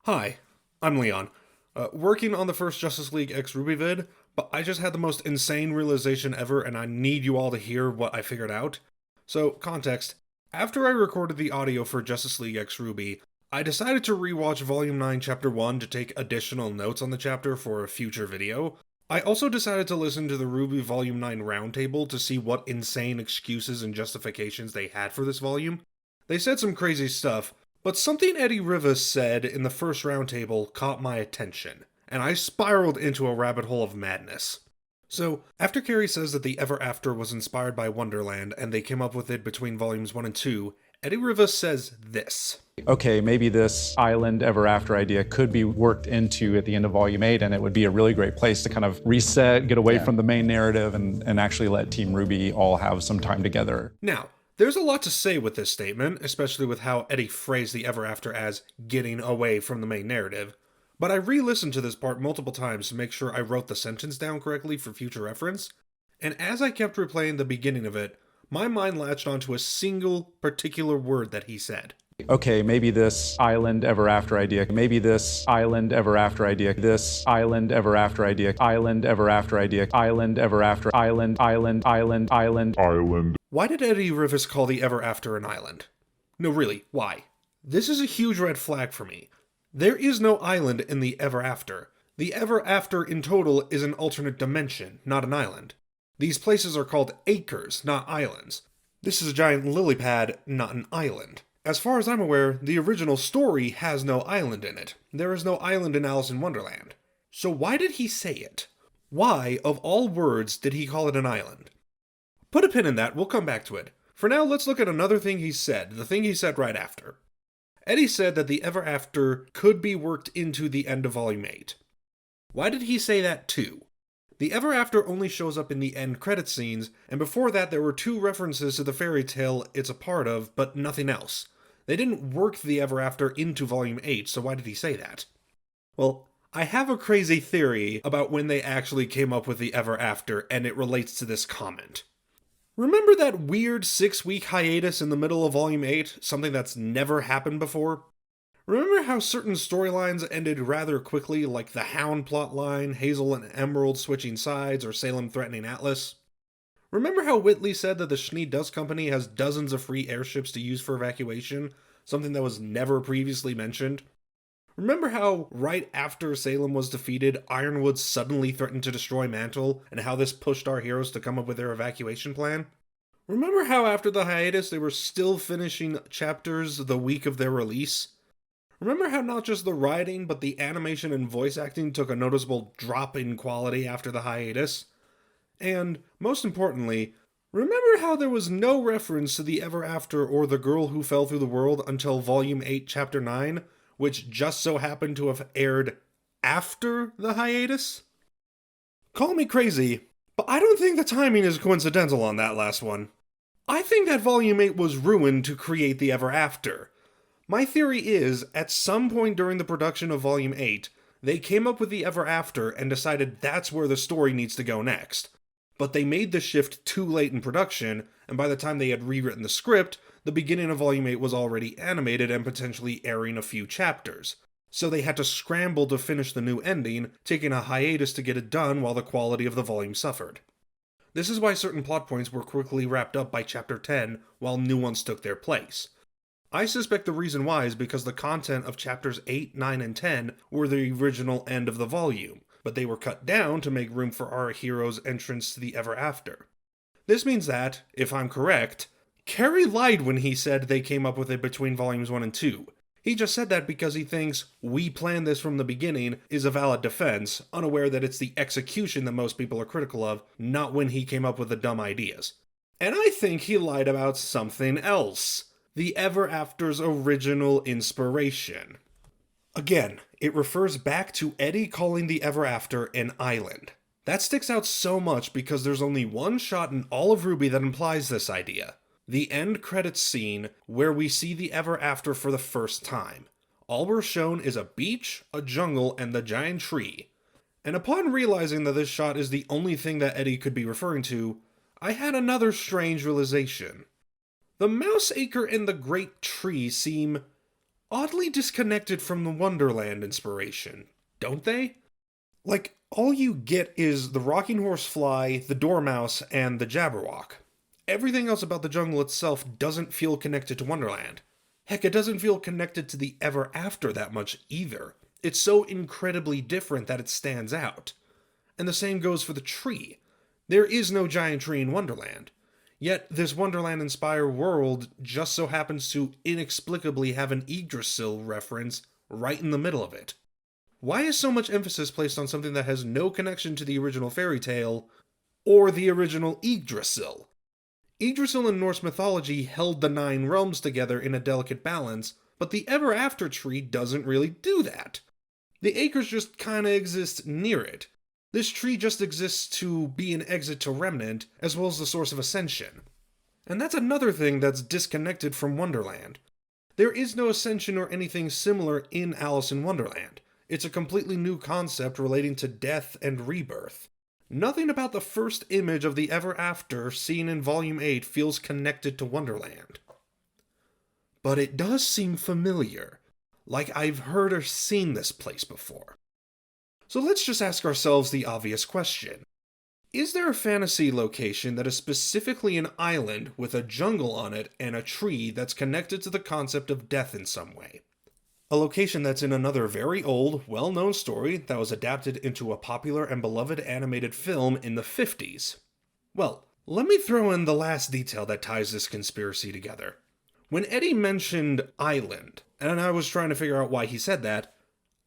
Hi, I'm Leon. Working on the first Justice League X RWBY vid, but I just had the most insane realization ever and I need you all to hear what I figured out. So, context. After I recorded the audio for Justice League X RWBY, I decided to rewatch Volume 9 Chapter 1 to take additional notes on the chapter for a future video. I also decided to listen to the RWBY Volume 9 Roundtable to see what insane excuses and justifications they had for this volume. They said some crazy stuff, but something Eddie Rivas said in the first roundtable caught my attention, and I spiraled into a rabbit hole of madness. So, after Carrie says that the Ever After was inspired by Wonderland and they came up with it between volumes 1 and 2, Eddie Rivas says this. Okay, maybe this island ever after idea could be worked into at the end of volume 8, and it would be a really great place to kind of reset, get away from the main narrative, and actually let Team RWBY all have some time together. Now, there's a lot to say with this statement, especially with how Eddie phrased the Ever After as getting away from the main narrative. But I re-listened to this part multiple times to make sure I wrote the sentence down correctly for future reference, and as I kept replaying the beginning of it, my mind latched onto a single particular word that he said. Okay, maybe this island ever after idea, maybe this island ever after idea, this island ever after idea, island ever after idea, island ever after, island. Why did Eddie Rivas call the Ever After an island? No, really, why? This is a huge red flag for me. There is no island in the Ever After. The Ever After in total is an alternate dimension, not an island. These places are called acres, not islands. This is a giant lily pad, not an island. As far as I'm aware, the original story has no island in it. There is no island in Alice in Wonderland. So why did he say it? Why, of all words, did he call it an island? Put a pin in that, we'll come back to it. For now, let's look at another thing he said, the thing he said right after. Eddie said that the Ever After could be worked into the end of Volume 8. Why did he say that too? The Ever After only shows up in the end credit scenes, and before that there were 2 references to the fairy tale it's a part of, but nothing else. They didn't work the Ever After into Volume 8, so why did he say that? Well, I have a crazy theory about when they actually came up with the Ever After, and it relates to this comment. Remember that weird 6-week hiatus in the middle of Volume 8, something that's never happened before? Remember how certain storylines ended rather quickly, like the Hound plotline, Hazel and Emerald switching sides, or Salem threatening Atlas? Remember how Whitley said that the Schnee Dust Company has dozens of free airships to use for evacuation, something that was never previously mentioned? Remember how, right after Salem was defeated, Ironwood suddenly threatened to destroy Mantle, and how this pushed our heroes to come up with their evacuation plan? Remember how after the hiatus they were still finishing chapters the week of their release? Remember how not just the writing, but the animation and voice acting took a noticeable drop in quality after the hiatus? And, most importantly, remember how there was no reference to the Ever After or the Girl Who Fell Through the World until Volume 8, Chapter 9, which just so happened to have aired after the hiatus? Call me crazy, but I don't think the timing is coincidental on that last one. I think that Volume 8 was ruined to create the Ever After. My theory is, at some point during the production of Volume 8, they came up with the Ever After and decided that's where the story needs to go next. But they made the shift too late in production, and by the time they had rewritten the script, the beginning of Volume 8 was already animated and potentially airing a few chapters. So they had to scramble to finish the new ending, taking a hiatus to get it done while the quality of the volume suffered. This is why certain plot points were quickly wrapped up by Chapter 10, while new ones took their place. I suspect the reason why is because the content of Chapters 8, 9, and 10 were the original end of the volume, but they were cut down to make room for our hero's entrance to the Ever After. This means that, if I'm correct, Carrie lied when he said they came up with it between volumes 1 and 2. He just said that because he thinks "we planned this from the beginning" is a valid defense, unaware that it's the execution that most people are critical of, not when he came up with the dumb ideas. And I think he lied about something else. The Ever After's original inspiration. Again, it refers back to Eddie calling the Ever After an island. That sticks out so much because there's only one shot in all of RWBY that implies this idea. The end credits scene where we see the Ever After for the first time. All we're shown is a beach, a jungle, and the giant tree. And upon realizing that this shot is the only thing that Eddie could be referring to, I had another strange realization. The mouse acre and the great tree seem oddly disconnected from the Wonderland inspiration, don't they? Like, all you get is the rocking horsefly, the dormouse, and the jabberwock. Everything else about the jungle itself doesn't feel connected to Wonderland. Heck, it doesn't feel connected to the Ever After that much either. It's so incredibly different that it stands out. And the same goes for the tree. There is no giant tree in Wonderland. Yet this Wonderland-inspired world just so happens to inexplicably have an Yggdrasil reference right in the middle of it. Why is so much emphasis placed on something that has no connection to the original fairy tale, or the original Yggdrasil? Yggdrasil in Norse mythology held the 9 realms together in a delicate balance, but the Ever After tree doesn't really do that. The acres just kinda exist near it. This tree just exists to be an exit to Remnant, as well as the source of ascension. And that's another thing that's disconnected from Wonderland. There is no ascension or anything similar in Alice in Wonderland. It's a completely new concept relating to death and rebirth. Nothing about the first image of the Ever After seen in Volume 8 feels connected to Wonderland. But it does seem familiar, like I've heard or seen this place before. So let's just ask ourselves the obvious question. Is there a fantasy location that is specifically an island with a jungle on it and a tree that's connected to the concept of death in some way? A location that's in another very old, well-known story that was adapted into a popular and beloved animated film in the 50s. Well, let me throw in the last detail that ties this conspiracy together. When Eddie mentioned island, and I was trying to figure out why he said that,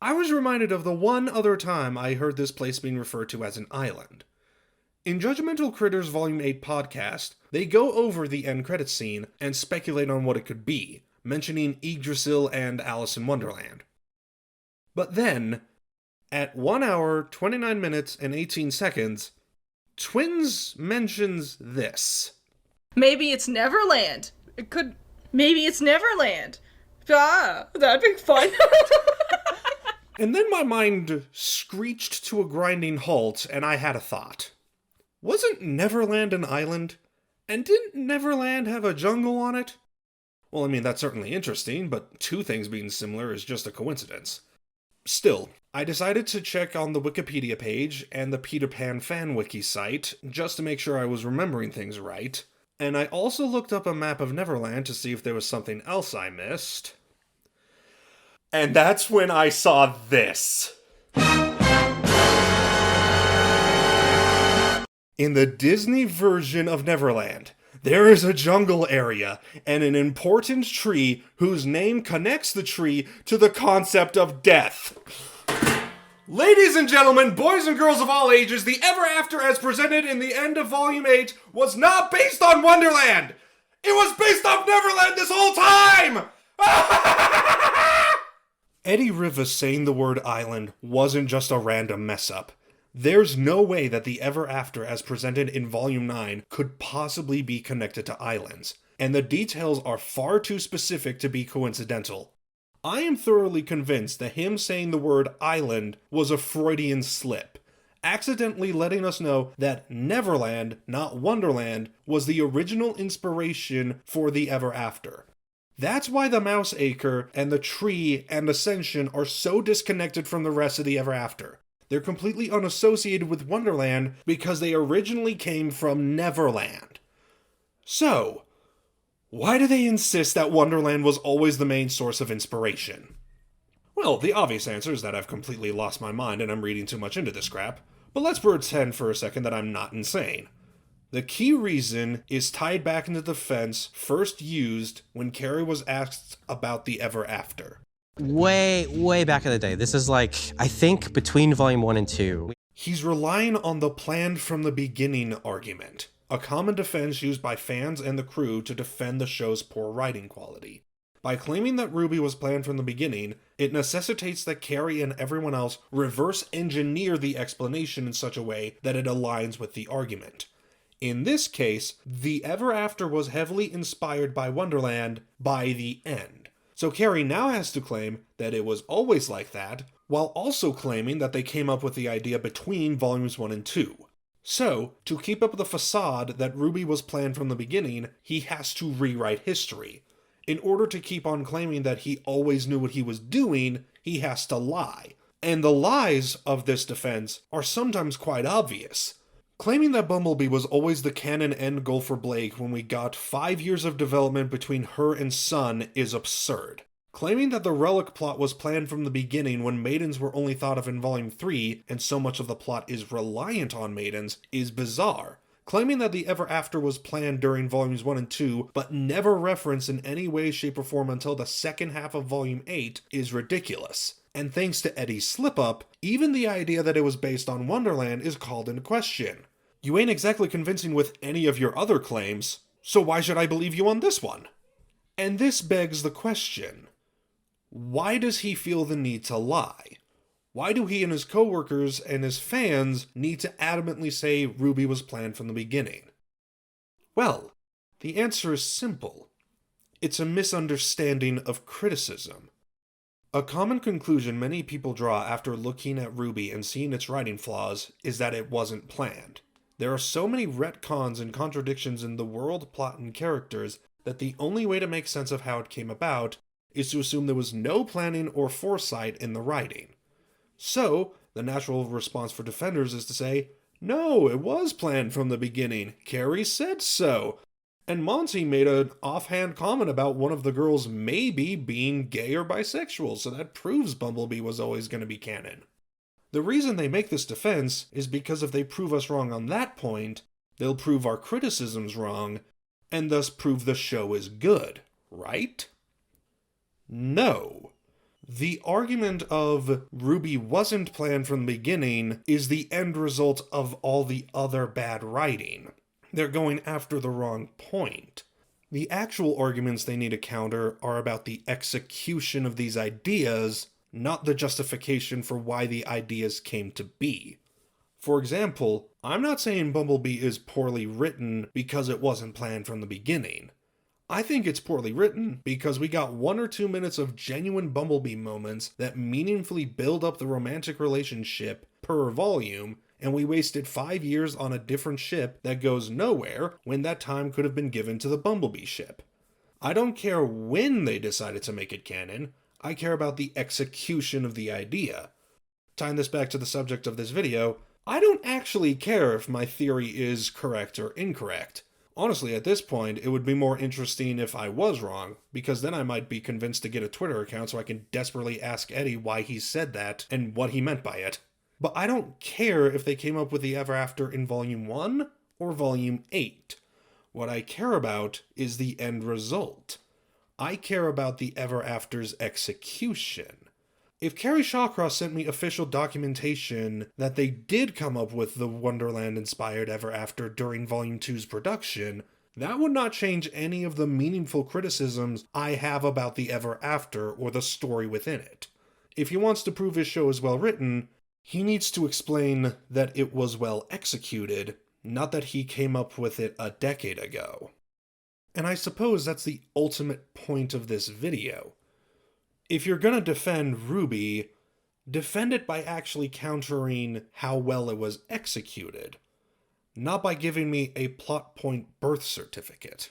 I was reminded of the one other time I heard this place being referred to as an island. In Judgmental Critters Volume 8 podcast, they go over the end credits scene and speculate on what it could be, mentioning Yggdrasil and Alice in Wonderland. But then, at 1 hour, 29 minutes, and 18 seconds, Twins mentions this. Maybe it's Neverland. Maybe it's Neverland. Ah, that'd be fun. And then my mind screeched to a grinding halt, and I had a thought. Wasn't Neverland an island? And didn't Neverland have a jungle on it? Well, I mean, that's certainly interesting, but 2 things being similar is just a coincidence. Still, I decided to check on the Wikipedia page and the Peter Pan fan wiki site, just to make sure I was remembering things right, and I also looked up a map of Neverland to see if there was something else I missed. And that's when I saw this. In the Disney version of Neverland, there is a jungle area and an important tree whose name connects the tree to the concept of death. Ladies and gentlemen, boys and girls of all ages, the Ever After as presented in the end of Volume 8 was not based on Wonderland! It was based off Neverland this whole time! Eddie Rivas saying the word island wasn't just a random mess-up. There's no way that the Ever After as presented in Volume 9 could possibly be connected to islands, and the details are far too specific to be coincidental. I am thoroughly convinced that him saying the word island was a Freudian slip, accidentally letting us know that Neverland, not Wonderland, was the original inspiration for the Ever After. That's why the Mouse Acre and the tree and Ascension are so disconnected from the rest of the Ever After. They're completely unassociated with Wonderland because they originally came from Neverland. So, why do they insist that Wonderland was always the main source of inspiration? Well, the obvious answer is that I've completely lost my mind and I'm reading too much into this crap, but let's pretend for a second that I'm not insane. The key reason is tied back into the defense first used when Carrie was asked about the Ever After. Way back in the day. This is like, I think, between Volume 1 and 2. He's relying on the planned from the beginning argument, a common defense used by fans and the crew to defend the show's poor writing quality. By claiming that RWBY was planned from the beginning, it necessitates that Carrie and everyone else reverse engineer the explanation in such a way that it aligns with the argument. In this case, the Ever After was heavily inspired by Wonderland by the end. So Carrie now has to claim that it was always like that, while also claiming that they came up with the idea between Volumes 1 and 2. So, to keep up the facade that RWBY was planned from the beginning, he has to rewrite history. In order to keep on claiming that he always knew what he was doing, he has to lie. And the lies of this defense are sometimes quite obvious. Claiming that Bumblebee was always the canon end goal for Blake when we got 5 years of development between her and Sun is absurd. Claiming that the Relic plot was planned from the beginning when Maidens were only thought of in Volume 3 and so much of the plot is reliant on Maidens is bizarre. Claiming that the Ever After was planned during Volumes 1 and 2 but never referenced in any way, shape, or form until the second half of Volume 8 is ridiculous. And thanks to Eddie's slip-up, even the idea that it was based on Wonderland is called into question. You ain't exactly convincing with any of your other claims, so why should I believe you on this one? And this begs the question, why does he feel the need to lie? Why do he and his coworkers and his fans need to adamantly say RWBY was planned from the beginning? Well, the answer is simple. It's a misunderstanding of criticism. A common conclusion many people draw after looking at RWBY and seeing its writing flaws is that it wasn't planned. There are so many retcons and contradictions in the world, plot, and characters that the only way to make sense of how it came about is to assume there was no planning or foresight in the writing. So, the natural response for defenders is to say, no, it was planned from the beginning. Carrie said so. And Monty made an offhand comment about one of the girls maybe being gay or bisexual, so that proves Bumblebee was always going to be canon. The reason they make this defense is because if they prove us wrong on that point, they'll prove our criticisms wrong, and thus prove the show is good, right? No. The argument of RWBY wasn't planned from the beginning is the end result of all the other bad writing. They're going after the wrong point. The actual arguments they need to counter are about the execution of these ideas, not the justification for why the ideas came to be. For example, I'm not saying Bumblebee is poorly written because it wasn't planned from the beginning. I think it's poorly written because we got 1 or 2 minutes of genuine Bumblebee moments that meaningfully build up the romantic relationship per volume, and we wasted 5 years on a different ship that goes nowhere when that time could have been given to the Bumblebee ship. I don't care when they decided to make it canon, I care about the execution of the idea. Tying this back to the subject of this video, I don't actually care if my theory is correct or incorrect. Honestly, at this point, it would be more interesting if I was wrong, because then I might be convinced to get a Twitter account so I can desperately ask Eddie why he said that and what he meant by it. But I don't care if they came up with the Ever After in Volume 1 or Volume 8. What I care about is the end result. I care about the Ever After's execution. If Carrie Shawcross sent me official documentation that they did come up with the Wonderland-inspired Ever After during Volume 2's production, that would not change any of the meaningful criticisms I have about the Ever After or the story within it. If he wants to prove his show is well written, he needs to explain that it was well executed, not that he came up with it a decade ago. And I suppose that's the ultimate point of this video. If you're gonna defend RWBY, defend it by actually countering how well it was executed, not by giving me a plot point birth certificate.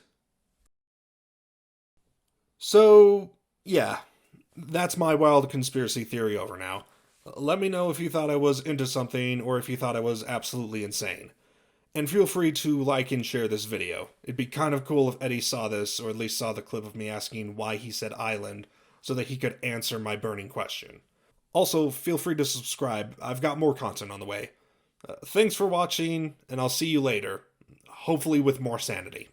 So, yeah, that's my wild conspiracy theory over now. Let me know if you thought I was into something or if you thought I was absolutely insane. And feel free to like and share this video. It'd be kind of cool if Eddie saw this, or at least saw the clip of me asking why he said island, so that he could answer my burning question. Also, feel free to subscribe. I've got more content on the way. Thanks for watching, and I'll see you later. Hopefully with more sanity.